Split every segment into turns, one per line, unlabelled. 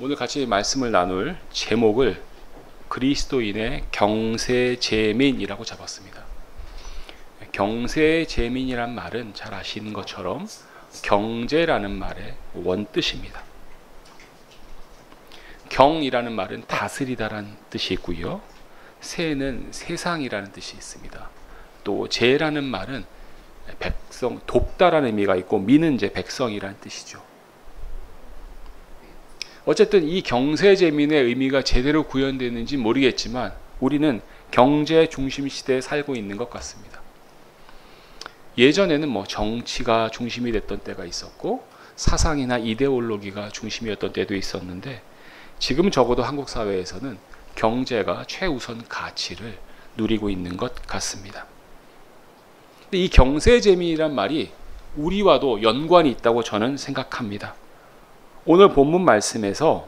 오늘 같이 말씀을 나눌 제목을 그리스도인의 경세재민이라고 잡았습니다. 경세재민이란 말은 잘 아시는 것처럼 경제라는 말의 원뜻입니다. 경이라는 말은 다스리다라는 뜻이 있고요. 세는 세상이라는 뜻이 있습니다. 또 제라는 말은 백성, 돕다라는 의미가 있고 미는 이제 백성이라는 뜻이죠. 어쨌든 이 경세재민의 의미가 제대로 구현되는지 모르겠지만 우리는 경제 중심 시대에 살고 있는 것 같습니다. 예전에는 정치가 중심이 됐던 때가 있었고 사상이나 이데올로기가 중심이었던 때도 있었는데 지금 적어도 한국 사회에서는 경제가 최우선 가치를 누리고 있는 것 같습니다. 근데 이 경세재민이란 말이 우리와도 연관이 있다고 저는 생각합니다. 오늘 본문 말씀에서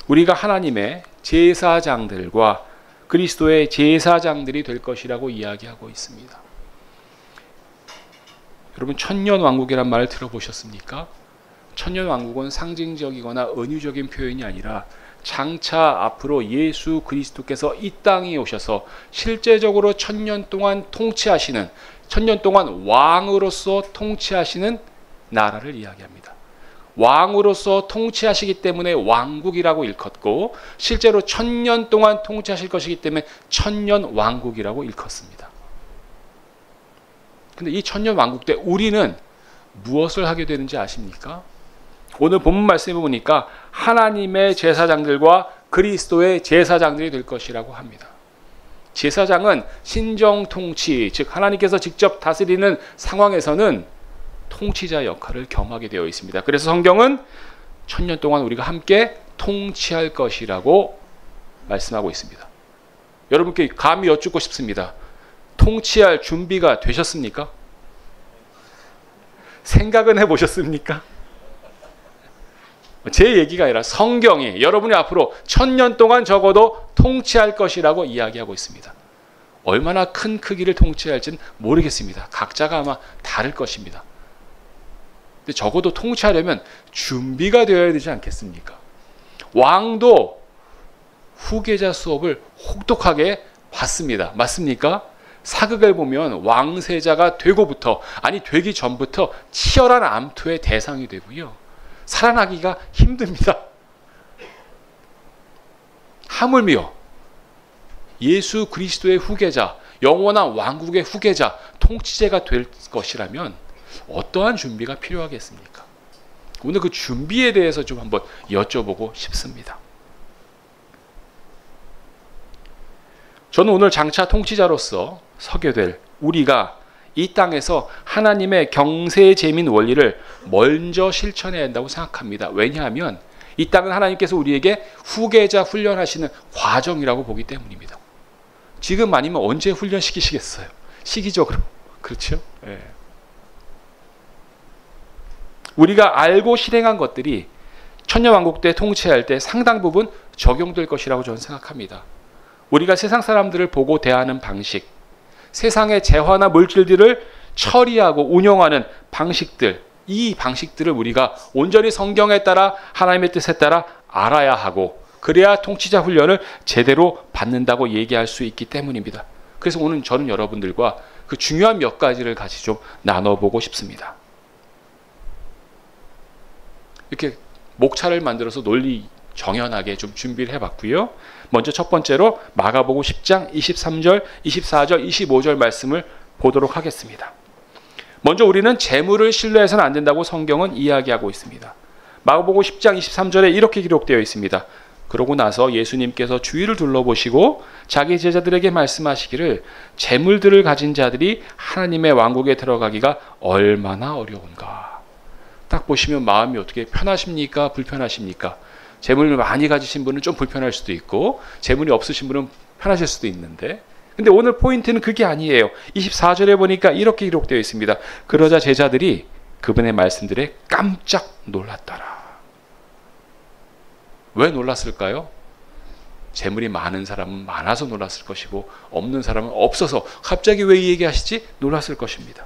우리가 하나님의 제사장들과 그리스도의 제사장들이 될 것이라고 이야기하고 있습니다. 여러분 천년왕국이란 말을 들어보셨습니까? 천년왕국은 상징적이거나 은유적인 표현이 아니라 장차 앞으로 예수 그리스도께서 이 땅에 오셔서 실제적으로 천년 동안 통치하시는, 천년 동안 왕으로서 통치하시는 나라를 이야기합니다. 왕으로서 통치하시기 때문에 왕국이라고 일컫고 실제로 천년 동안 통치하실 것이기 때문에 천년왕국이라고 일컫습니다. 근데 이 천년왕국 때 우리는 무엇을 하게 되는지 아십니까? 오늘 본문 말씀을 보니까 하나님의 제사장들과 그리스도의 제사장들이 될 것이라고 합니다. 제사장은 신정통치, 즉 하나님께서 직접 다스리는 상황에서는 통치자 역할을 겸하게 되어 있습니다. 그래서 성경은 천년 동안 우리가 함께 통치할 것이라고 말씀하고 있습니다. 여러분께 감히 여쭙고 싶습니다. 통치할 준비가 되셨습니까? 생각은 해보셨습니까? 제 얘기가 아니라 성경이 여러분이 앞으로 천년 동안 적어도 통치할 것이라고 이야기하고 있습니다. 얼마나 큰 크기를 통치할지는 모르겠습니다. 각자가 아마 다를 것입니다. 근데 적어도 통치하려면 준비가 되어야 되지 않겠습니까? 왕도 후계자 수업을 혹독하게 받습니다. 맞습니까? 사극을 보면 왕세자가 되고부터, 아니 되기 전부터 치열한 암투의 대상이 되고요. 살아나기가 힘듭니다. 하물며 예수 그리스도의 후계자, 영원한 왕국의 후계자, 통치자가 될 것이라면 어떠한 준비가 필요하겠습니까? 오늘 그 준비에 대해서 좀 한번 여쭤보고 싶습니다. 저는 오늘 장차 통치자로서 서게 될 우리가 이 땅에서 하나님의 경세재민 원리를 먼저 실천해야 한다고 생각합니다. 왜냐하면 이 땅은 하나님께서 우리에게 후계자 훈련하시는 과정이라고 보기 때문입니다. 지금 아니면 언제 훈련시키시겠어요? 시기적으로. 그렇죠? 네. 우리가 알고 실행한 것들이 천년왕국 때 통치할 때 상당 부분 적용될 것이라고 저는 생각합니다. 우리가 세상 사람들을 보고 대하는 방식, 세상의 재화나 물질들을 처리하고 운영하는 방식들, 이 방식들을 우리가 온전히 성경에 따라 하나님의 뜻에 따라 알아야 하고 그래야 통치자 훈련을 제대로 받는다고 얘기할 수 있기 때문입니다. 그래서 오늘 저는 여러분들과 그 중요한 몇 가지를 같이 좀 나눠보고 싶습니다. 이렇게 목차를 만들어서 논리 정연하게 좀 준비를 해봤고요. 먼저 첫 번째로 마가복음 10장 23절, 24절, 25절 말씀을 보도록 하겠습니다. 먼저 우리는 재물을 신뢰해서는 안 된다고 성경은 이야기하고 있습니다. 마가복음 10장 23절에 이렇게 기록되어 있습니다. 그러고 나서 예수님께서 주위를 둘러보시고 자기 제자들에게 말씀하시기를 재물들을 가진 자들이 하나님의 왕국에 들어가기가 얼마나 어려운가. 딱 보시면 마음이 어떻게 편하십니까? 불편하십니까? 재물을 많이 가지신 분은 좀 불편할 수도 있고 재물이 없으신 분은 편하실 수도 있는데, 근데 오늘 포인트는 그게 아니에요. 24절에 보니까 이렇게 기록되어 있습니다. 그러자 제자들이 그분의 말씀들에 깜짝 놀랐더라. 왜 놀랐을까요? 재물이 많은 사람은 많아서 놀랐을 것이고 없는 사람은 없어서 갑자기 왜 이 얘기하시지? 놀랐을 것입니다.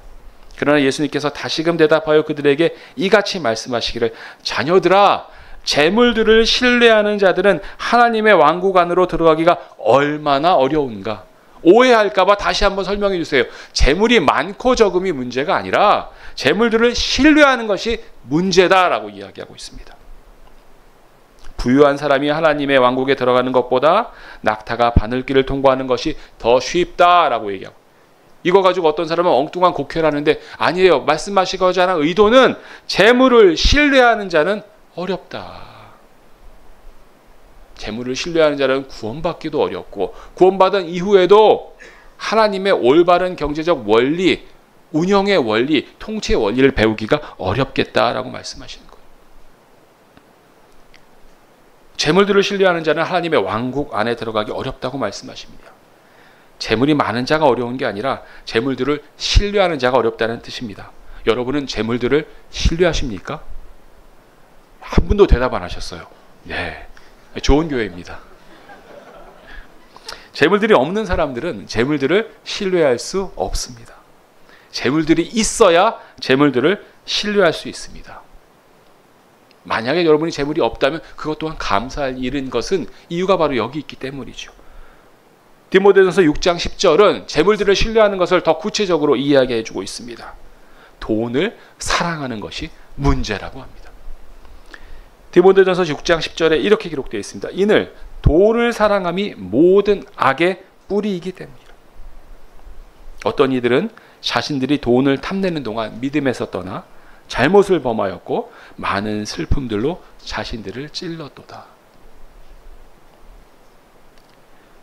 그러나 예수님께서 다시금 대답하여 그들에게 이같이 말씀하시기를 자녀들아 재물들을 신뢰하는 자들은 하나님의 왕국 안으로 들어가기가 얼마나 어려운가. 오해할까 봐 다시 한번 설명해 주세요. 재물이 많고 적음이 문제가 아니라 재물들을 신뢰하는 것이 문제다라고 이야기하고 있습니다. 부유한 사람이 하나님의 왕국에 들어가는 것보다 낙타가 바늘길을 통과하는 것이 더 쉽다라고 얘기하고, 이거 가지고 어떤 사람은 엉뚱한 곡해를 하는데, 아니에요. 말씀하시고자 하는 의도는 재물을 신뢰하는 자는 어렵다. 재물을 신뢰하는 자는 구원받기도 어렵고, 구원받은 이후에도 하나님의 올바른 경제적 원리, 운영의 원리, 통치의 원리를 배우기가 어렵겠다라고 말씀하시는 거예요. 재물들을 신뢰하는 자는 하나님의 왕국 안에 들어가기 어렵다고 말씀하십니다. 재물이 많은 자가 어려운 게 아니라 재물들을 신뢰하는 자가 어렵다는 뜻입니다. 여러분은 재물들을 신뢰하십니까? 한 분도 대답 안 하셨어요. 네, 좋은 교회입니다. 재물들이 없는 사람들은 재물들을 신뢰할 수 없습니다. 재물들이 있어야 재물들을 신뢰할 수 있습니다. 만약에 여러분이 재물이 없다면 그것 또한 감사할 일인 것은 이유가 바로 여기 있기 때문이죠. 디모데전서 6장 10절은 재물들을 신뢰하는 것을 더 구체적으로 이야기해 주고 있습니다. 돈을 사랑하는 것이 문제라고 합니다. 디모데전서 6장 10절에 이렇게 기록되어 있습니다. 이는 돈을 사랑함이 모든 악의 뿌리이기 때문이라. 어떤 이들은 자신들이 돈을 탐내는 동안 믿음에서 떠나 잘못을 범하였고 많은 슬픔들로 자신들을 찔렀도다.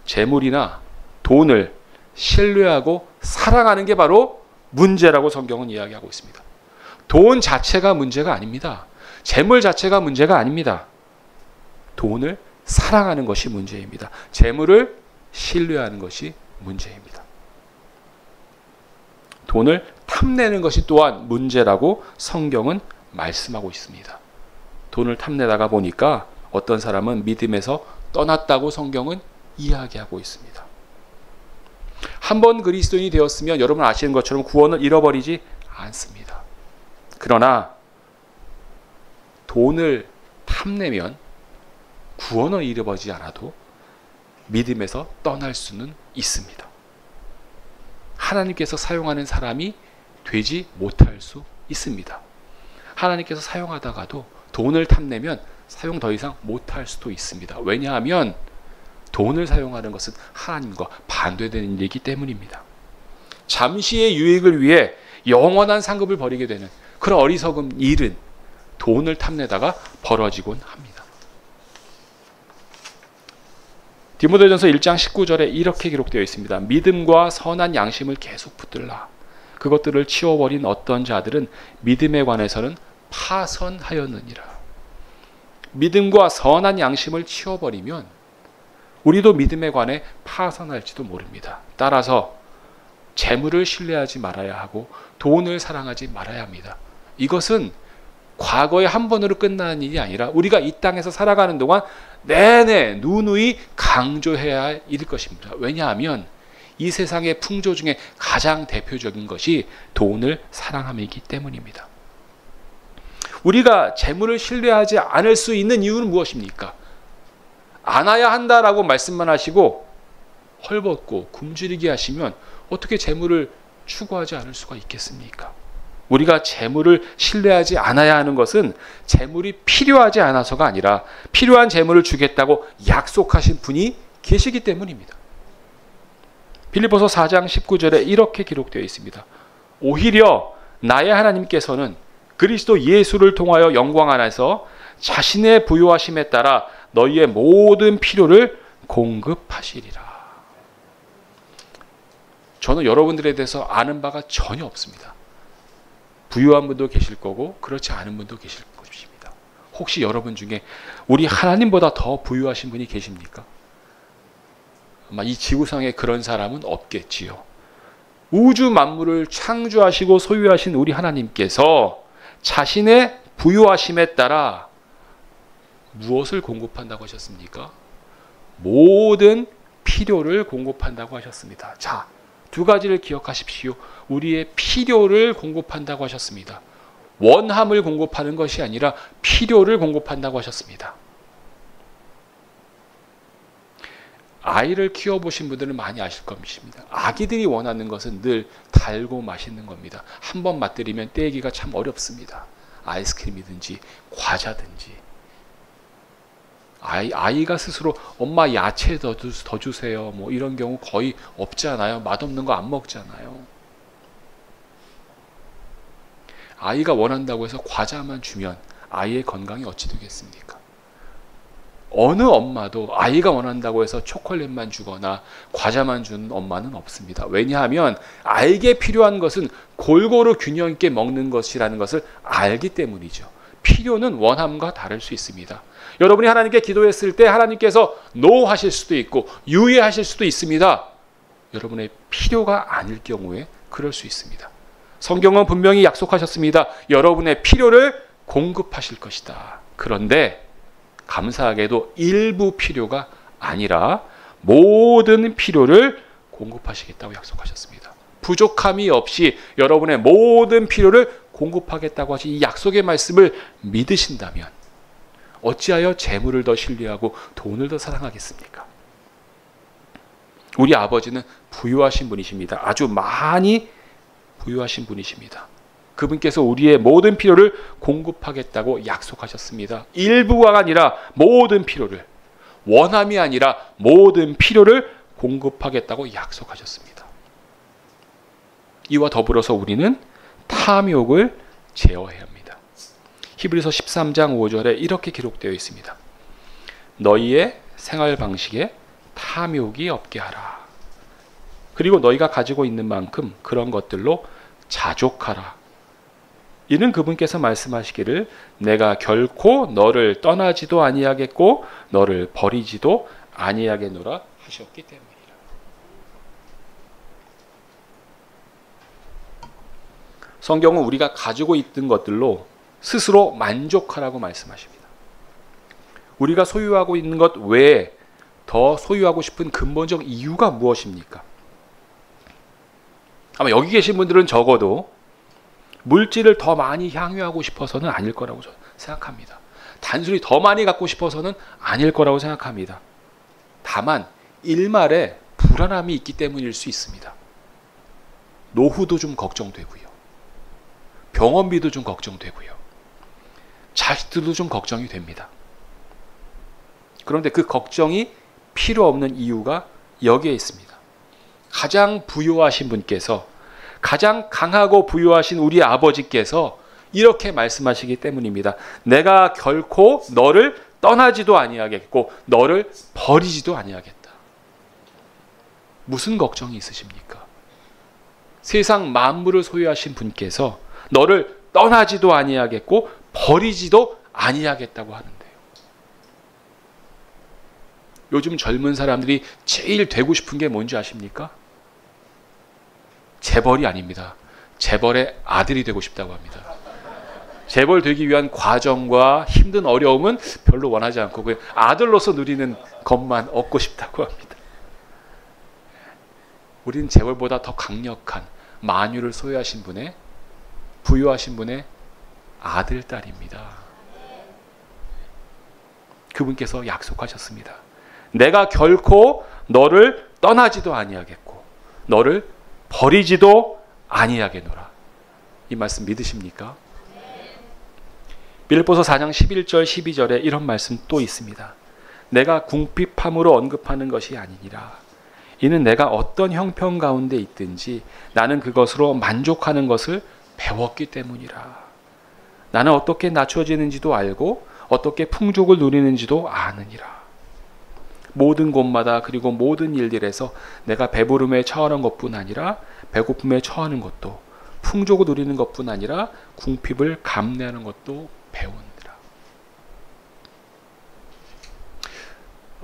재물이나 돈을 신뢰하고 사랑하는 게 바로 문제라고 성경은 이야기하고 있습니다. 돈 자체가 문제가 아닙니다. 재물 자체가 문제가 아닙니다. 돈을 사랑하는 것이 문제입니다. 재물을 신뢰하는 것이 문제입니다. 돈을 탐내는 것이 또한 문제라고 성경은 말씀하고 있습니다. 돈을 탐내다가 보니까 어떤 사람은 믿음에서 떠났다고 성경은 이야기하고 있습니다. 한번 그리스도인이 되었으면 여러분 아시는 것처럼 구원을 잃어버리지 않습니다. 그러나 돈을 탐내면 구원을 잃어버리지 않아도 믿음에서 떠날 수는 있습니다. 하나님께서 사용하는 사람이 되지 못할 수 있습니다. 하나님께서 사용하다가도 돈을 탐내면 사용 더 이상 못할 수도 있습니다. 왜냐하면 돈을 사용하는 것은 하나님과 반대되는 일이기 때문입니다. 잠시의 유익을 위해 영원한 상급을 벌이게 되는 그런 어리석은 일은 돈을 탐내다가 벌어지곤 합니다. 디모데전서 1장 19절에 이렇게 기록되어 있습니다. 믿음과 선한 양심을 계속 붙들라. 그것들을 치워버린 어떤 자들은 믿음에 관해서는 파선하였느니라. 믿음과 선한 양심을 치워버리면 우리도 믿음에 관해 파선할지도 모릅니다. 따라서 재물을 신뢰하지 말아야 하고 돈을 사랑하지 말아야 합니다. 이것은 과거에 한 번으로 끝나는 일이 아니라 우리가 이 땅에서 살아가는 동안 내내 누누이 강조해야 할 일일 것입니다. 왜냐하면 이 세상의 풍조 중에 가장 대표적인 것이 돈을 사랑함이기 때문입니다. 우리가 재물을 신뢰하지 않을 수 있는 이유는 무엇입니까? 안아야 한다라고 말씀만 하시고 헐벗고 굶주리게 하시면 어떻게 재물을 추구하지 않을 수가 있겠습니까? 우리가 재물을 신뢰하지 않아야 하는 것은 재물이 필요하지 않아서가 아니라 필요한 재물을 주겠다고 약속하신 분이 계시기 때문입니다. 빌립보서 4장 19절에 이렇게 기록되어 있습니다. 오히려 나의 하나님께서는 그리스도 예수를 통하여 영광 안에서 자신의 부요하심에 따라 너희의 모든 필요를 공급하시리라. 저는 여러분들에 대해서 아는 바가 전혀 없습니다. 부유한 분도 계실 거고 그렇지 않은 분도 계실 것입니다. 혹시 여러분 중에 우리 하나님보다 더 부유하신 분이 계십니까? 아마 이 지구상에 그런 사람은 없겠지요. 우주 만물을 창조하시고 소유하신 우리 하나님께서 자신의 부유하심에 따라 무엇을 공급한다고 하셨습니까? 모든 필요를 공급한다고 하셨습니다. 자, 두 가지를 기억하십시오. 우리의 필요를 공급한다고 하셨습니다. 원함을 공급하는 것이 아니라 필요를 공급한다고 하셨습니다. 아이를 키워보신 분들은 많이 아실 것입니다. 아기들이 원하는 것은 늘 달고 맛있는 겁니다. 한 번 맛들이면 떼기가 참 어렵습니다. 아이스크림이든지 과자든지. 아이가 스스로 엄마 야채 더 주세요. 뭐 이런 경우 거의 없잖아요. 맛없는 거 안 먹잖아요. 아이가 원한다고 해서 과자만 주면 아이의 건강이 어찌 되겠습니까? 어느 엄마도 아이가 원한다고 해서 초콜릿만 주거나 과자만 주는 엄마는 없습니다. 왜냐하면 아이에게 필요한 것은 골고루 균형 있게 먹는 것이라는 것을 알기 때문이죠. 필요는 원함과 다를 수 있습니다. 여러분이 하나님께 기도했을 때 하나님께서 노 하실 수도 있고 유예하실 수도 있습니다. 여러분의 필요가 아닐 경우에 그럴 수 있습니다. 성경은 분명히 약속하셨습니다. 여러분의 필요를 공급하실 것이다. 그런데 감사하게도 일부 필요가 아니라 모든 필요를 공급하시겠다고 약속하셨습니다. 부족함이 없이 여러분의 모든 필요를 공급하겠다고 하신 이 약속의 말씀을 믿으신다면 어찌하여 재물을 더 신뢰하고 돈을 더 사랑하겠습니까? 우리 아버지는 부유하신 분이십니다. 아주 많이 부유하신 분이십니다. 그분께서 우리의 모든 필요를 공급하겠다고 약속하셨습니다. 일부가 아니라 모든 필요를, 원함이 아니라 모든 필요를 공급하겠다고 약속하셨습니다. 이와 더불어서 우리는 탐욕을 제어해야 합니다. 히브리서 13장 5절에 이렇게 기록되어 있습니다. 너희의 생활 방식에 탐욕이 없게 하라. 그리고 너희가 가지고 있는 만큼 그런 것들로 자족하라. 이는 그분께서 말씀하시기를 내가 결코 너를 떠나지도 아니하겠고 너를 버리지도 아니하겠노라 하셨기 때문이라. 성경은 우리가 가지고 있던 것들로 스스로 만족하라고 말씀하십니다. 우리가 소유하고 있는 것 외에 더 소유하고 싶은 근본적 이유가 무엇입니까? 아마 여기 계신 분들은 적어도 물질을 더 많이 향유하고 싶어서는 아닐 거라고 저는 생각합니다. 단순히 더 많이 갖고 싶어서는 아닐 거라고 생각합니다. 다만 일말에 불안함이 있기 때문일 수 있습니다. 노후도 좀 걱정되고요. 병원비도 좀 걱정되고요. 자식들도 좀 걱정이 됩니다. 그런데 그 걱정이 필요 없는 이유가 여기에 있습니다. 가장 부유하신 분께서, 가장 강하고 부유하신 우리 아버지께서 이렇게 말씀하시기 때문입니다. 내가 결코 너를 떠나지도 아니하겠고 너를 버리지도 아니하겠다. 무슨 걱정이 있으십니까? 세상 만물을 소유하신 분께서 너를 떠나지도 아니하겠고 버리지도 아니하겠다고 하는데요. 요즘 젊은 사람들이 제일 되고 싶은 게 뭔지 아십니까? 재벌이 아닙니다. 재벌의 아들이 되고 싶다고 합니다. 재벌 되기 위한 과정과 힘든 어려움은 별로 원하지 않고 그 아들로서 누리는 것만 얻고 싶다고 합니다. 우리는 재벌보다 더 강력한 만유를 소유하신 분의, 부유하신 분의 아들, 딸입니다. 그분께서 약속하셨습니다. 내가 결코 너를 떠나지도 아니하겠고 너를 버리지도 아니하겠노라. 이 말씀 믿으십니까? 빌립보서 4장 11절 12절에 이런 말씀 또 있습니다. 내가 궁핍함으로 언급하는 것이 아니니라. 이는 내가 어떤 형편 가운데 있든지 나는 그것으로 만족하는 것을 배웠기 때문이라. 나는 어떻게 낮춰지는지도 알고 어떻게 풍족을 누리는지도 아느니라. 모든 곳마다 그리고 모든 일들에서 내가 배부름에 처하는 것뿐 아니라 배고픔에 처하는 것도, 풍족을 누리는 것뿐 아니라 궁핍을 감내하는 것도 배우니라.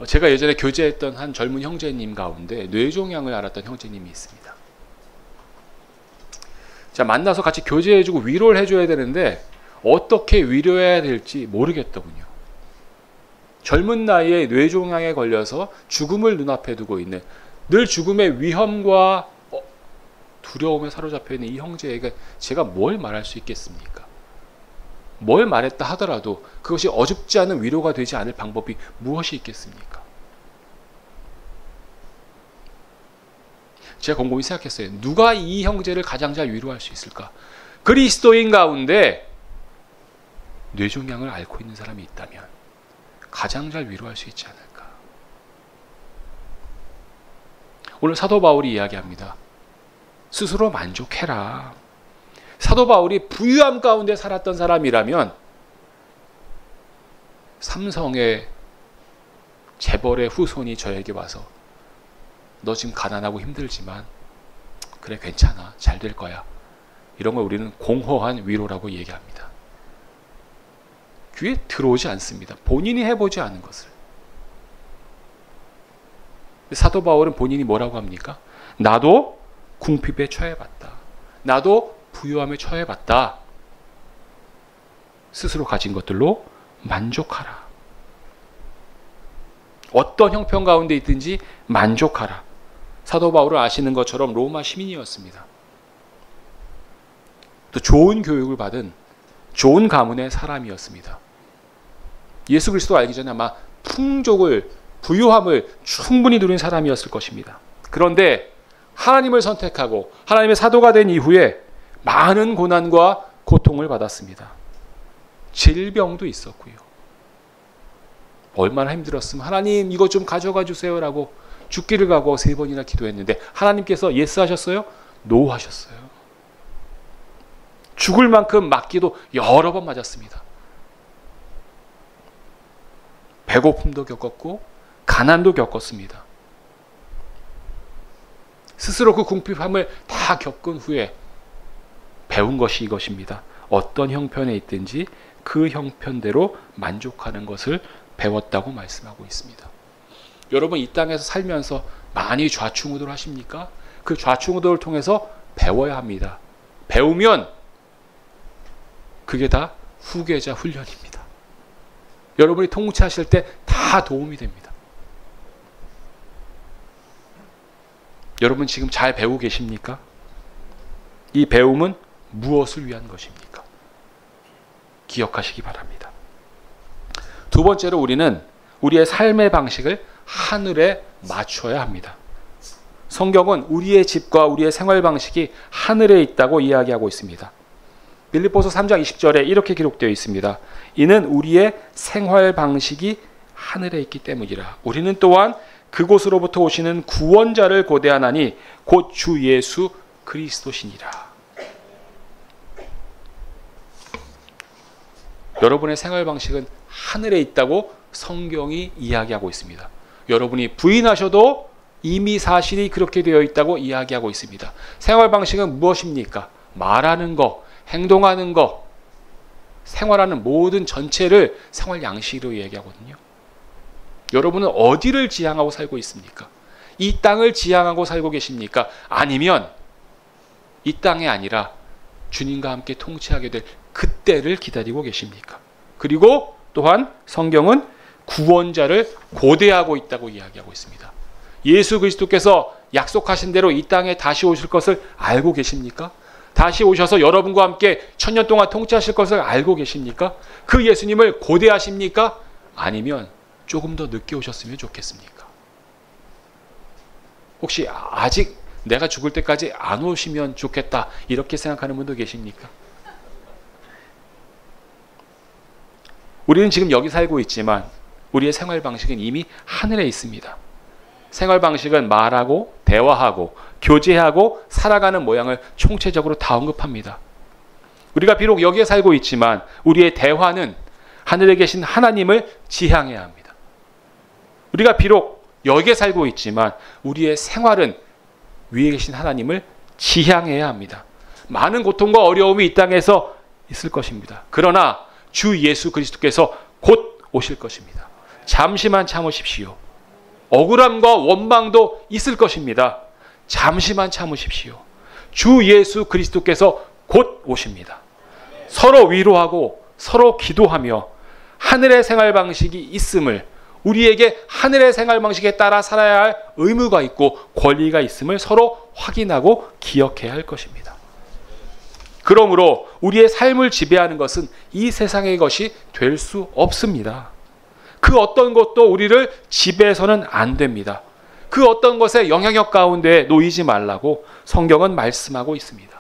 제가 예전에 교제했던 한 젊은 형제님 가운데 뇌종양을 앓았던 형제님이 있습니다. 자, 만나서 같이 교제해주고 위로를 해줘야 되는데 어떻게 위로해야 될지 모르겠더군요. 젊은 나이에 뇌종양에 걸려서 죽음을 눈앞에 두고 있는, 늘 죽음의 위험과 두려움에 사로잡혀 있는 이 형제에게 제가 뭘 말할 수 있겠습니까? 뭘 말했다 하더라도 그것이 어줍지 않은 위로가 되지 않을 방법이 무엇이 있겠습니까? 제가 곰곰이 생각했어요. 누가 이 형제를 가장 잘 위로할 수 있을까? 그리스도인 가운데 뇌종양을 앓고 있는 사람이 있다면 가장 잘 위로할 수 있지 않을까? 오늘 사도 바울이 이야기합니다. 스스로 만족해라. 사도 바울이 부유함 가운데 살았던 사람이라면 삼성의 재벌의 후손이 저에게 와서 너 지금 가난하고 힘들지만 그래 괜찮아 잘 될 거야, 이런 걸 우리는 공허한 위로라고 얘기합니다. 귀에 들어오지 않습니다. 본인이 해보지 않은 것을. 사도 바울은 본인이 뭐라고 합니까? 나도 궁핍에 처해봤다. 나도 부유함에 처해봤다. 스스로 가진 것들로 만족하라. 어떤 형편 가운데 있든지 만족하라. 사도 바울을 아시는 것처럼 로마 시민이었습니다. 또 좋은 교육을 받은 좋은 가문의 사람이었습니다. 예수 그리스도 알기 전에 아마 풍족을, 부유함을 충분히 누린 사람이었을 것입니다. 그런데 하나님을 선택하고 하나님의 사도가 된 이후에 많은 고난과 고통을 받았습니다. 질병도 있었고요. 얼마나 힘들었으면 하나님 이거 좀 가져가 주세요라고 죽기를 각오하고 3번이나 기도했는데 하나님께서 예스 하셨어요? 노 하셨어요. 죽을 만큼 맞기도 여러 번 맞았습니다. 배고픔도 겪었고 가난도 겪었습니다. 스스로 그 궁핍함을 다 겪은 후에 배운 것이 이것입니다. 어떤 형편에 있든지 그 형편대로 만족하는 것을 배웠다고 말씀하고 있습니다. 여러분 이 땅에서 살면서 많이 좌충우돌 하십니까? 그 좌충우돌을 통해서 배워야 합니다. 배우면 그게 다 후계자 훈련입니다. 여러분이 통치하실 때 다 도움이 됩니다. 여러분 지금 잘 배우고 계십니까? 이 배움은 무엇을 위한 것입니까? 기억하시기 바랍니다. 두 번째로 우리는 우리의 삶의 방식을 하늘에 맞춰야 합니다. 성경은 우리의 집과 우리의 생활 방식이 하늘에 있다고 이야기하고 있습니다. 빌립보서 3장 20절에 이렇게 기록되어 있습니다. 이는 우리의 생활 방식이 하늘에 있기 때문이라. 우리는 또한 그곳으로부터 오시는 구원자를 고대하나니 곧 주 예수 그리스도시니라. 여러분의 생활 방식은 하늘에 있다고 성경이 이야기하고 있습니다. 여러분이 부인하셔도 이미 사실이 그렇게 되어 있다고 이야기하고 있습니다. 생활 방식은 무엇입니까? 말하는 것, 행동하는 것, 생활하는 모든 전체를 생활 양식으로 얘기하거든요. 여러분은 어디를 지향하고 살고 있습니까? 이 땅을 지향하고 살고 계십니까? 아니면 이 땅이 아니라 주님과 함께 통치하게 될 그때를 기다리고 계십니까? 그리고 또한 성경은 구원자를 고대하고 있다고 이야기하고 있습니다. 예수 그리스도께서 약속하신 대로 이 땅에 다시 오실 것을 알고 계십니까? 다시 오셔서 여러분과 함께 1000년 동안 통치하실 것을 알고 계십니까? 그 예수님을 고대하십니까? 아니면 조금 더 늦게 오셨으면 좋겠습니까? 혹시 아직 내가 죽을 때까지 안 오시면 좋겠다 이렇게 생각하는 분도 계십니까? 우리는 지금 여기 살고 있지만 우리의 생활 방식은 이미 하늘에 있습니다. 생활 방식은 말하고 대화하고 교제하고 살아가는 모양을 총체적으로 다 언급합니다. 우리가 비록 여기에 살고 있지만 우리의 대화는 하늘에 계신 하나님을 지향해야 합니다. 우리가 비록 여기에 살고 있지만 우리의 생활은 위에 계신 하나님을 지향해야 합니다. 많은 고통과 어려움이 이 땅에서 있을 것입니다. 그러나 주 예수 그리스도께서 곧 오실 것입니다. 잠시만 참으십시오. 억울함과 원망도 있을 것입니다. 잠시만 참으십시오. 주 예수 그리스도께서 곧 오십니다. 서로 위로하고 서로 기도하며 하늘의 생활 방식이 있음을, 우리에게 하늘의 생활 방식에 따라 살아야 할 의무가 있고 권리가 있음을 서로 확인하고 기억해야 할 것입니다. 그러므로 우리의 삶을 지배하는 것은 이 세상의 것이 될 수 없습니다. 그 어떤 것도 우리를 지배해서는 안 됩니다. 그 어떤 것의 영향력 가운데 놓이지 말라고 성경은 말씀하고 있습니다.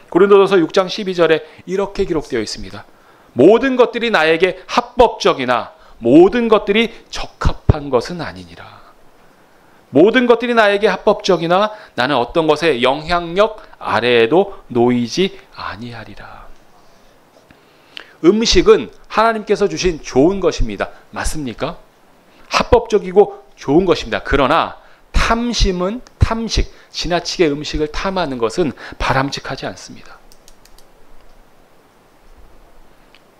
고린도전서 6장 12절에 이렇게 기록되어 있습니다. 모든 것들이 나에게 합법적이나 모든 것들이 적합한 것은 아니니라. 모든 것들이 나에게 합법적이나 나는 어떤 것의 영향력 아래에도 놓이지 아니하리라. 음식은 하나님께서 주신 좋은 것입니다. 맞습니까? 합법적이고 좋은 것입니다. 그러나 탐심은 탐식, 지나치게 음식을 탐하는 것은 바람직하지 않습니다.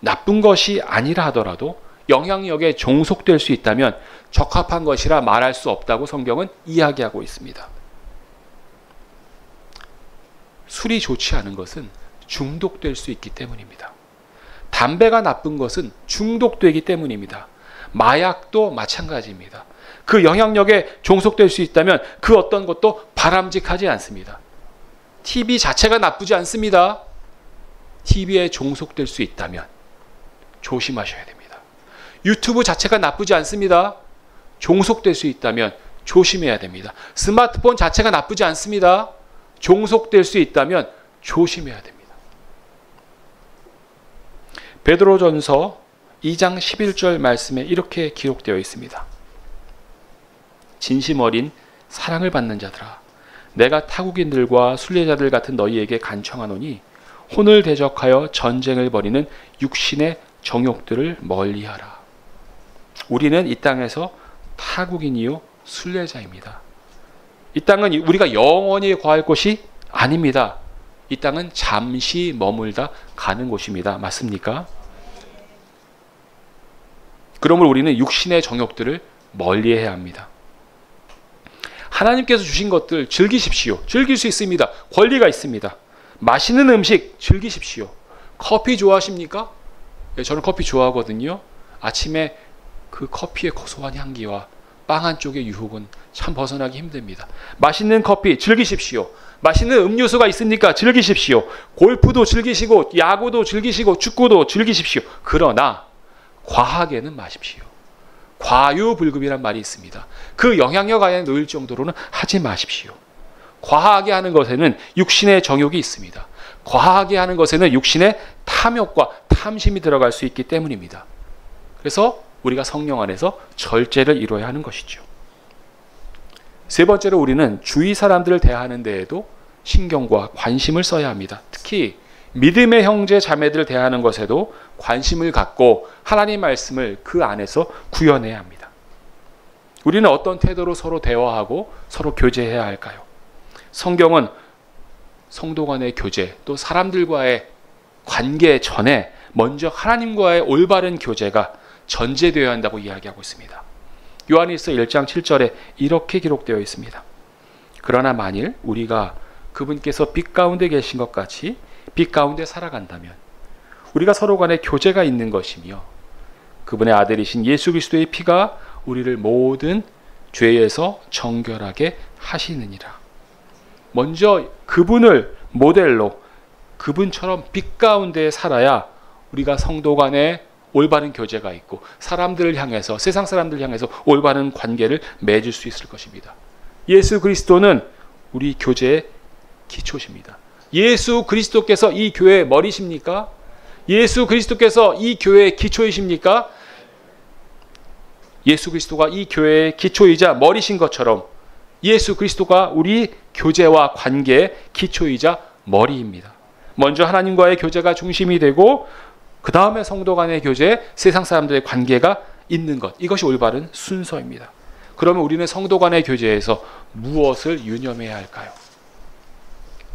나쁜 것이 아니라 하더라도 영향력에 종속될 수 있다면 적합한 것이라 말할 수 없다고 성경은 이야기하고 있습니다. 술이 좋지 않은 것은 중독될 수 있기 때문입니다. 담배가 나쁜 것은 중독되기 때문입니다. 마약도 마찬가지입니다. 그 영향력에 종속될 수 있다면 그 어떤 것도 바람직하지 않습니다. TV 자체가 나쁘지 않습니다. TV에 종속될 수 있다면 조심하셔야 됩니다. 유튜브 자체가 나쁘지 않습니다. 종속될 수 있다면 조심해야 됩니다. 스마트폰 자체가 나쁘지 않습니다. 종속될 수 있다면 조심해야 됩니다. 베드로전서 2장 11절 말씀에 이렇게 기록되어 있습니다. 진심 어린 사랑을 받는 자들아, 내가 타국인들과 순례자들 같은 너희에게 간청하노니 혼을 대적하여 전쟁을 벌이는 육신의 정욕들을 멀리하라. 우리는 이 땅에서 타국인이요 순례자입니다. 이 땅은 우리가 영원히 거할 곳이 아닙니다. 이 땅은 잠시 머물다 가는 곳입니다. 맞습니까? 그러므로 우리는 육신의 정욕들을 멀리해야 합니다. 하나님께서 주신 것들 즐기십시오. 즐길 수 있습니다. 권리가 있습니다. 맛있는 음식 즐기십시오. 커피 좋아하십니까? 네, 저는 커피 좋아하거든요. 아침에 그 커피의 고소한 향기와 빵 한쪽의 유혹은 참 벗어나기 힘듭니다. 맛있는 커피 즐기십시오. 맛있는 음료수가 있습니까? 즐기십시오. 골프도 즐기시고 야구도 즐기시고 축구도 즐기십시오. 그러나 과하게는 마십시오. 과유불급이란 말이 있습니다. 그 영향력 안에 놓일 정도로는 하지 마십시오. 과하게 하는 것에는 육신의 정욕이 있습니다. 과하게 하는 것에는 육신의 탐욕과 탐심이 들어갈 수 있기 때문입니다. 그래서 우리가 성령 안에서 절제를 이루어야 하는 것이죠. 세 번째로 우리는 주위 사람들을 대하는 데에도 신경과 관심을 써야 합니다. 특히 믿음의 형제 자매들을 대하는 것에도 관심을 갖고 하나님 말씀을 그 안에서 구현해야 합니다. 우리는 어떤 태도로 서로 대화하고 서로 교제해야 할까요? 성경은 성도 간의 교제, 또 사람들과의 관계 전에 먼저 하나님과의 올바른 교제가 전제되어야 한다고 이야기하고 있습니다. 요한일서 1장 7절에 이렇게 기록되어 있습니다. 그러나 만일 우리가 그분께서 빛 가운데 계신 것 같이 빛 가운데 살아간다면 우리가 서로 간에 교제가 있는 것이며 그분의 아들이신 예수 그리스도의 피가 우리를 모든 죄에서 정결하게 하시느니라. 먼저 그분을 모델로 그분처럼 빛 가운데 살아야 우리가 성도 간에 올바른 교제가 있고 사람들을 향해서 세상 사람들을 향해서 올바른 관계를 맺을 수 있을 것입니다. 예수 그리스도는 우리 교제의 기초십니다. 예수 그리스도께서 이 교회의 머리십니까? 예수 그리스도께서 이 교회의 기초이십니까? 예수 그리스도가 이 교회의 기초이자 머리신 것처럼 예수 그리스도가 우리 교제와 관계의 기초이자 머리입니다. 먼저 하나님과의 교제가 중심이 되고 그 다음에 성도 간의 교제, 세상 사람들의 관계가 있는 것, 이것이 올바른 순서입니다. 그러면 우리는 성도 간의 교제에서 무엇을 유념해야 할까요?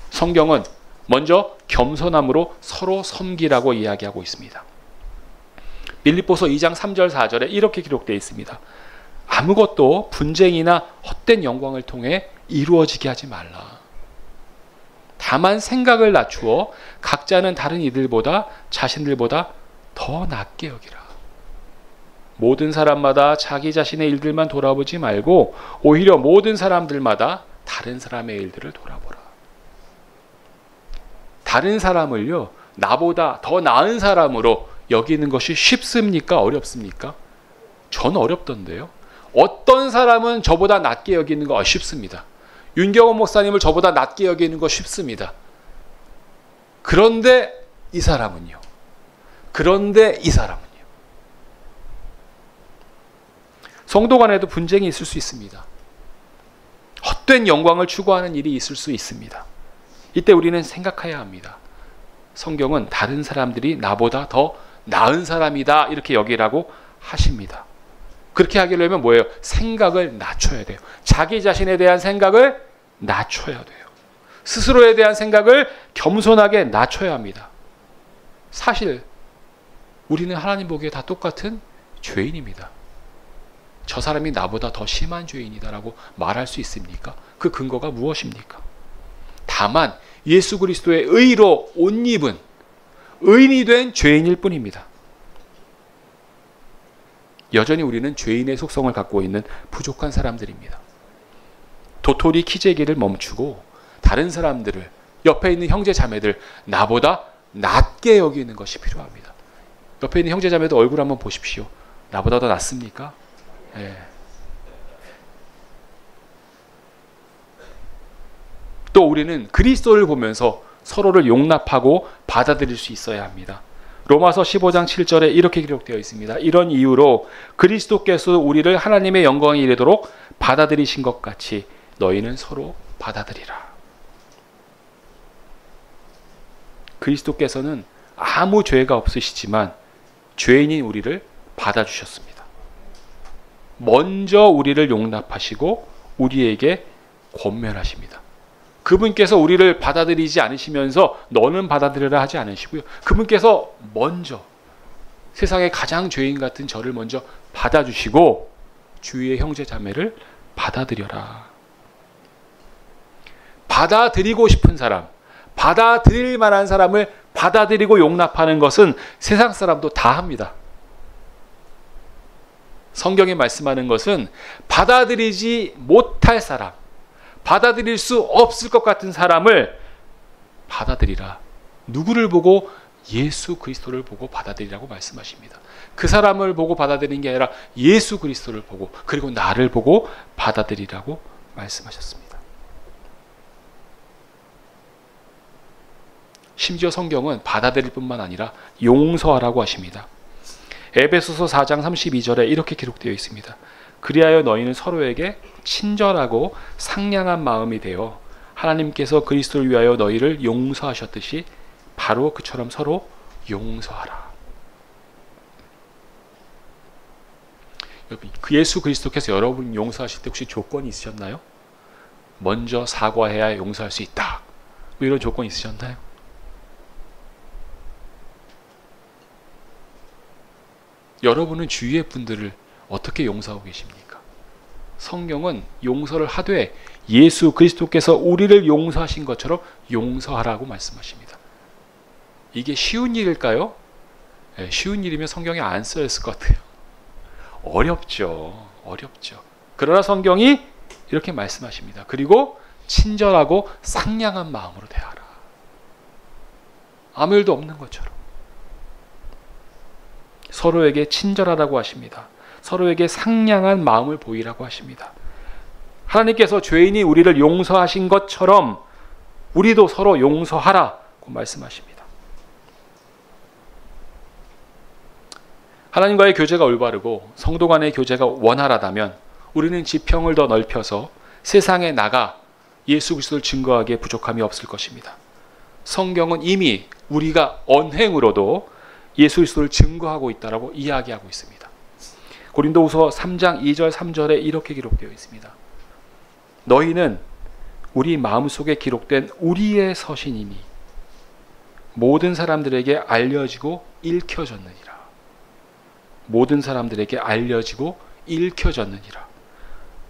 성경은 먼저 겸손함으로 서로 섬기라고 이야기하고 있습니다. 빌립보서 2장 3절 4절에 이렇게 기록되어 있습니다. 아무것도 분쟁이나 헛된 영광을 통해 이루어지게 하지 말라. 다만 생각을 낮추어 각자는 다른 이들보다 자신들보다 더 낫게 여기라. 모든 사람마다 자기 자신의 일들만 돌아보지 말고 오히려 모든 사람들마다 다른 사람의 일들을 돌아보라. 다른 사람을요, 나보다 더 나은 사람으로 여기는 것이 쉽습니까? 어렵습니까? 전 어렵던데요. 어떤 사람은 저보다 낮게 여기는 거 쉽습니다. 윤경원 목사님을 저보다 낮게 여기는 거 쉽습니다. 그런데 이 사람은요. 성도 간에도 분쟁이 있을 수 있습니다. 헛된 영광을 추구하는 일이 있을 수 있습니다. 이때 우리는 생각해야 합니다. 성경은 다른 사람들이 나보다 더 나은 사람이다 이렇게 여기라고 하십니다. 그렇게 하려면 뭐예요? 생각을 낮춰야 돼요. 자기 자신에 대한 생각을 낮춰야 돼요. 스스로에 대한 생각을 겸손하게 낮춰야 합니다. 사실 우리는 하나님 보기에 다 똑같은 죄인입니다. 저 사람이 나보다 더 심한 죄인이다라고 말할 수 있습니까? 그 근거가 무엇입니까? 다만 예수 그리스도의 의로 옷 입은 의인이 된 죄인일 뿐입니다. 여전히 우리는 죄인의 속성을 갖고 있는 부족한 사람들입니다. 도토리 키재기를 멈추고 다른 사람들을, 옆에 있는 형제 자매들 나보다 낮게 여기는 것이 필요합니다. 옆에 있는 형제 자매들 얼굴 한번 보십시오. 나보다 더 낫습니까? 예. 또 우리는 그리스도를 보면서 서로를 용납하고 받아들일 수 있어야 합니다. 로마서 15장 7절에 이렇게 기록되어 있습니다. 이런 이유로 그리스도께서 우리를 하나님의 영광에 이르도록 받아들이신 것 같이 너희는 서로 받아들이라. 그리스도께서는 아무 죄가 없으시지만 죄인인 우리를 받아주셨습니다. 먼저 우리를 용납하시고 우리에게 권면하십니다. 그분께서 우리를 받아들이지 않으시면서 너는 받아들여라 하지 않으시고요. 그분께서 먼저 세상의 가장 죄인 같은 저를 먼저 받아주시고 주위의 형제 자매를 받아들여라. 받아들이고 싶은 사람, 받아들일 만한 사람을 받아들이고 용납하는 것은 세상 사람도 다 합니다. 성경이 말씀하는 것은 받아들이지 못할 사람, 받아들일 수 없을 것 같은 사람을 받아들이라. 누구를 보고? 예수 그리스도를 보고 받아들이라고 말씀하십니다. 그 사람을 보고 받아들이는 게 아니라 예수 그리스도를 보고 그리고 나를 보고 받아들이라고 말씀하셨습니다. 심지어 성경은 받아들일 뿐만 아니라 용서하라고 하십니다. 에베소서 4장 32절에 이렇게 기록되어 있습니다. 그리하여 너희는 서로에게 친절하고 상냥한 마음이 되어 하나님께서 그리스도를 위하여 너희를 용서하셨듯이 바로 그처럼 서로 용서하라. 여러분, 그 예수 그리스도께서 여러분 용서하실 때 혹시 조건이 있으셨나요? 먼저 사과해야 용서할 수 있다. 뭐 이런 조건이 있으셨나요? 여러분은 주위의 분들을 어떻게 용서하고 계십니까? 성경은 용서를 하되 예수 그리스도께서 우리를 용서하신 것처럼 용서하라고 말씀하십니다. 이게 쉬운 일일까요? 네, 쉬운 일이면 성경에 안 쓰였을 것 같아요. 어렵죠. 그러나 성경이 이렇게 말씀하십니다. 그리고 친절하고 상냥한 마음으로 대하라. 아무 일도 없는 것처럼. 서로에게 친절하라고 하십니다. 서로에게 상냥한 마음을 보이라고 하십니다. 하나님께서 죄인이 우리를 용서하신 것처럼 우리도 서로 용서하라고 말씀하십니다. 하나님과의 교제가 올바르고 성도 간의 교제가 원활하다면 우리는 지평을 더 넓혀서 세상에 나가 예수 그리스도를 증거하기에 부족함이 없을 것입니다. 성경은 이미 우리가 언행으로도 예수 그리스도를 증거하고 있다라고 이야기하고 있습니다. 고린도후서 3장 2절 3절에 이렇게 기록되어 있습니다. 너희는 우리 마음속에 기록된 우리의 서신이니 모든 사람들에게 알려지고 읽혀졌느니라. 모든 사람들에게 알려지고 읽혀졌느니라.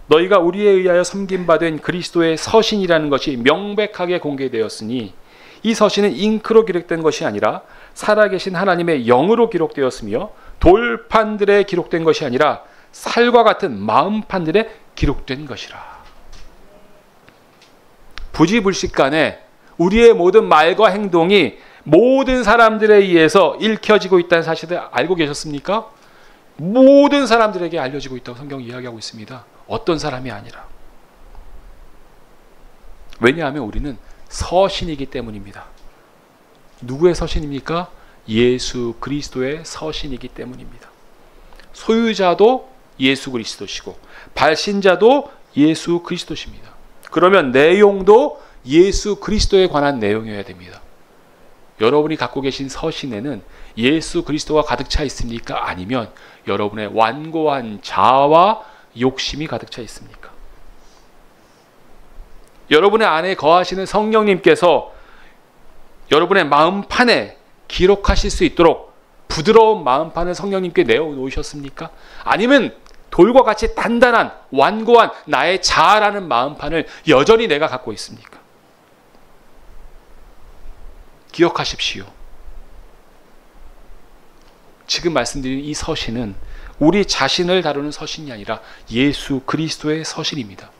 너희가 우리에 의하여 섬김받은 그리스도의 서신이라는 것이 명백하게 공개되었으니 이 서신은 잉크로 기록된 것이 아니라 살아계신 하나님의 영으로 기록되었으며 돌판들에 기록된 것이 아니라 살과 같은 마음판들에 기록된 것이라. 부지불식간에 우리의 모든 말과 행동이 모든 사람들에 의해서 읽혀지고 있다는 사실을 알고 계셨습니까? 모든 사람들에게 알려지고 있다고 성경이 이야기하고 있습니다. 어떤 사람이 아니라. 왜냐하면 우리는 서신이기 때문입니다. 누구의 서신입니까? 예수 그리스도의 서신이기 때문입니다. 소유자도 예수 그리스도시고 발신자도 예수 그리스도십니다. 그러면 내용도 예수 그리스도에 관한 내용이어야 됩니다. 여러분이 갖고 계신 서신에는 예수 그리스도가 가득 차 있습니까? 아니면 여러분의 완고한 자아와 욕심이 가득 차 있습니까? 여러분의 안에 거하시는 성령님께서 여러분의 마음판에 기록하실 수 있도록 부드러운 마음판을 성령님께 내어놓으셨습니까? 아니면 돌과 같이 단단한 완고한 나의 자아라는 마음판을 여전히 내가 갖고 있습니까? 기억하십시오. 지금 말씀드린 이 서신은 우리 자신을 다루는 서신이 아니라 예수 그리스도의 서신입니다.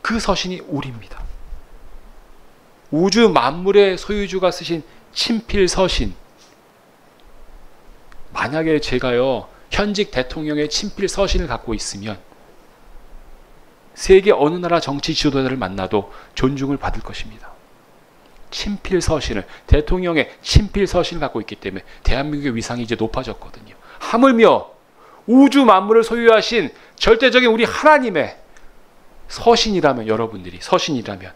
그 서신이 우리입니다. 우주 만물의 소유주가 쓰신 친필 서신. 만약에 제가요 현직 대통령의 친필 서신을 갖고 있으면 세계 어느 나라 정치 지도자를 만나도 존중을 받을 것입니다. 친필 서신을, 대통령의 친필 서신을 갖고 있기 때문에 대한민국의 위상이 이제 높아졌거든요. 하물며 우주 만물을 소유하신 절대적인 우리 하나님의 서신이라면, 여러분들이 서신이라면,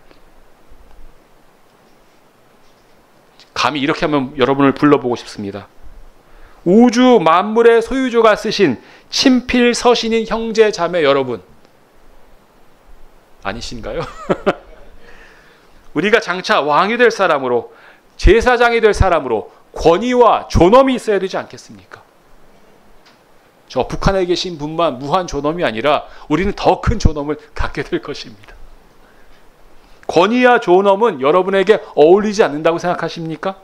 감히 이렇게 하면 여러분을 불러보고 싶습니다. 우주 만물의 소유주가 쓰신 친필 서신인 형제 자매 여러분 아니신가요? 우리가 장차 왕이 될 사람으로, 제사장이 될 사람으로 권위와 존엄이 있어야 되지 않겠습니까? 저 북한에 계신 분만 무한 존엄이 아니라 우리는 더 큰 존엄을 갖게 될 것입니다. 권위와 존엄은 여러분에게 어울리지 않는다고 생각하십니까?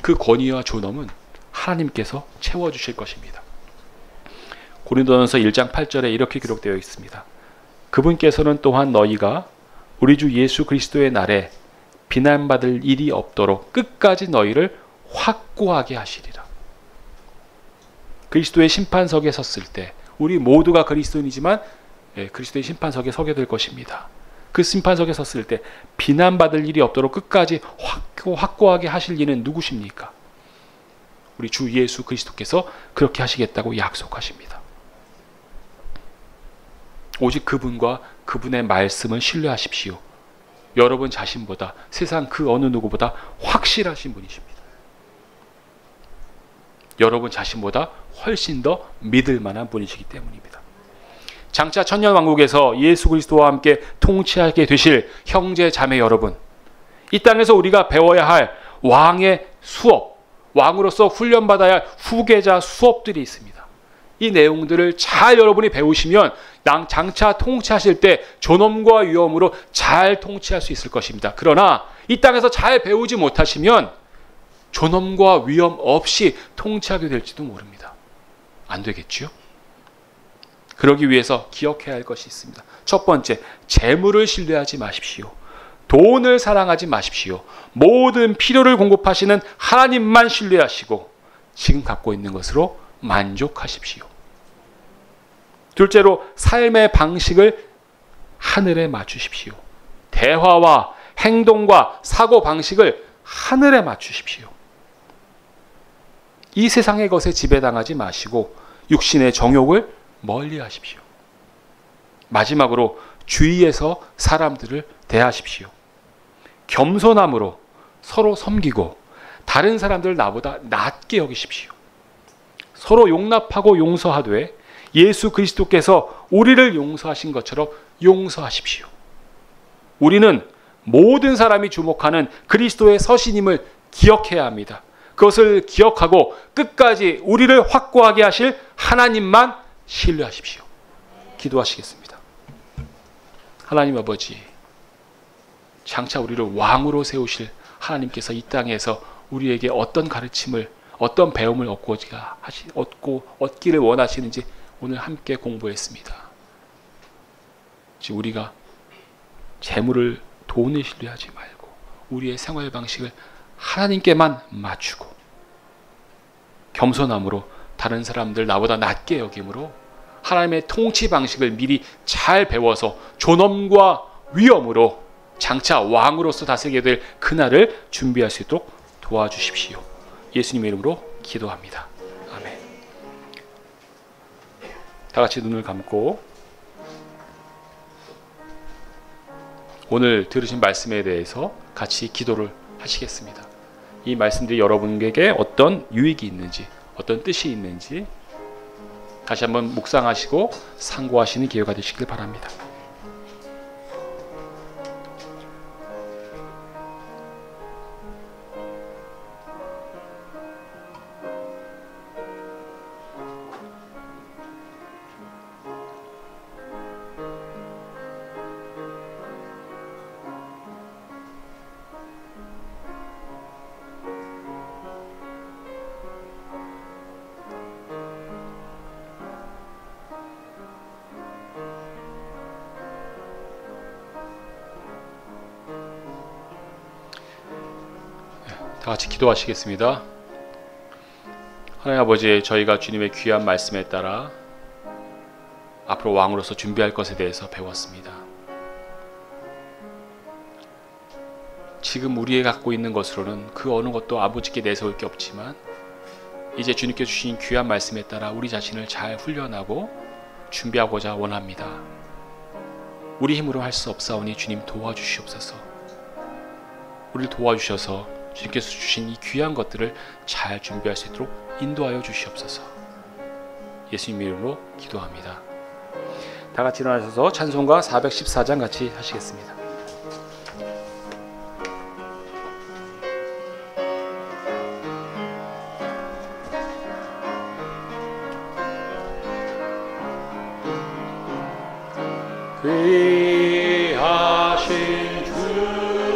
그 권위와 존엄은 하나님께서 채워주실 것입니다. 고린도전서 1장 8절에 이렇게 기록되어 있습니다. 그분께서는 또한 너희가 우리 주 예수 그리스도의 날에 비난받을 일이 없도록 끝까지 너희를 확고하게 하시리라. 그리스도의 심판석에 섰을 때 우리 모두가 그리스도인이지만 그리스도의 심판석에 서게 될 것입니다. 그 심판석에 섰을 때 비난받을 일이 없도록 끝까지 확고하게 하실 이는 누구십니까? 우리 주 예수 그리스도께서 그렇게 하시겠다고 약속하십니다. 오직 그분과 그분의 말씀을 신뢰하십시오. 여러분 자신보다, 세상 그 어느 누구보다 확실하신 분이십니다. 여러분 자신보다 훨씬 더 믿을 만한 분이시기 때문입니다. 장차 천년왕국에서 예수 그리스도와 함께 통치하게 되실 형제 자매 여러분, 이 땅에서 우리가 배워야 할 왕의 수업, 왕으로서 훈련받아야 할 후계자 수업들이 있습니다. 이 내용들을 잘 여러분이 배우시면 장차 통치하실 때 존엄과 위엄으로 잘 통치할 수 있을 것입니다. 그러나 이 땅에서 잘 배우지 못하시면 존엄과 위엄 없이 통치하게 될지도 모릅니다. 안 되겠죠? 그러기 위해서 기억해야 할 것이 있습니다. 첫 번째, 재물을 신뢰하지 마십시오. 돈을 사랑하지 마십시오. 모든 필요를 공급하시는 하나님만 신뢰하시고 지금 갖고 있는 것으로 만족하십시오. 둘째로, 삶의 방식을 하늘에 맞추십시오. 대화와 행동과 사고 방식을 하늘에 맞추십시오. 이 세상의 것에 지배당하지 마시고 육신의 정욕을 멀리 하십시오. 마지막으로, 주위에서 사람들을 대하십시오. 겸손함으로 서로 섬기고 다른 사람들을 나보다 낮게 여기십시오. 서로 용납하고 용서하되 예수 그리스도께서 우리를 용서하신 것처럼 용서하십시오. 우리는 모든 사람이 주목하는 그리스도의 서신임을 기억해야 합니다. 그것을 기억하고 끝까지 우리를 확고하게 하실 하나님만 신뢰하십시오. 기도하시겠습니다. 하나님 아버지, 장차 우리를 왕으로 세우실 하나님께서 이 땅에서 우리에게 어떤 가르침을, 어떤 배움을 얻기를 원하시는지 오늘 함께 공부했습니다. 우리가 재물을, 돈을 신뢰하지 말고 우리의 생활 방식을 하나님께만 맞추고 겸손함으로 다른 사람들 나보다 낮게 여김으로 하나님의 통치 방식을 미리 잘 배워서 존엄과 위엄으로 장차 왕으로서 다스리게 될 그날을 준비할 수 있도록 도와주십시오. 예수님의 이름으로 기도합니다. 아멘. 다 같이 눈을 감고 오늘 들으신 말씀에 대해서 같이 기도를 하시겠습니다. 이 말씀들이 여러분에게 어떤 유익이 있는지, 어떤 뜻이 있는지 다시 한번 묵상하시고 상고하시는 기회가 되시길 바랍니다. 다 같이 기도하시겠습니다. 하나님 아버지, 저희가 주님의 귀한 말씀에 따라 앞으로 왕으로서 준비할 것에 대해서 배웠습니다. 지금 우리가 갖고 있는 것으로는 그 어느 것도 아버지께 내세울 게 없지만 이제 주님께 주신 귀한 말씀에 따라 우리 자신을 잘 훈련하고 준비하고자 원합니다. 우리 힘으로 할 수 없사오니 주님 도와주시옵소서. 우리를 도와주셔서 주님께서 주신 이 귀한 것들을 잘 준비할 수 있도록 인도하여 주시옵소서. 예수님 이름으로 기도합니다. 다 같이 일어나셔서 찬송가 414장 같이 하시겠습니다. 귀하신 주여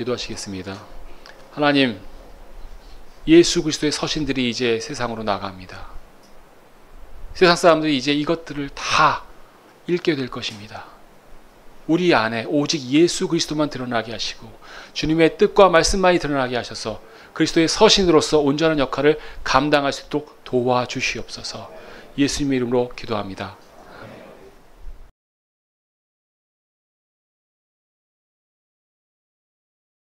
기도하시겠습니다. 하나님, 예수 그리스도의 서신들이 이제 세상으로 나갑니다. 세상 사람들이 이제 이것들을 다 읽게 될 것입니다. 우리 안에 오직 예수 그리스도만 드러나게 하시고 주님의 뜻과 말씀만이 드러나게 하셔서 그리스도의 서신으로서 온전한 역할을 감당할 수 있도록 도와주시옵소서. 예수님의 이름으로 기도합니다.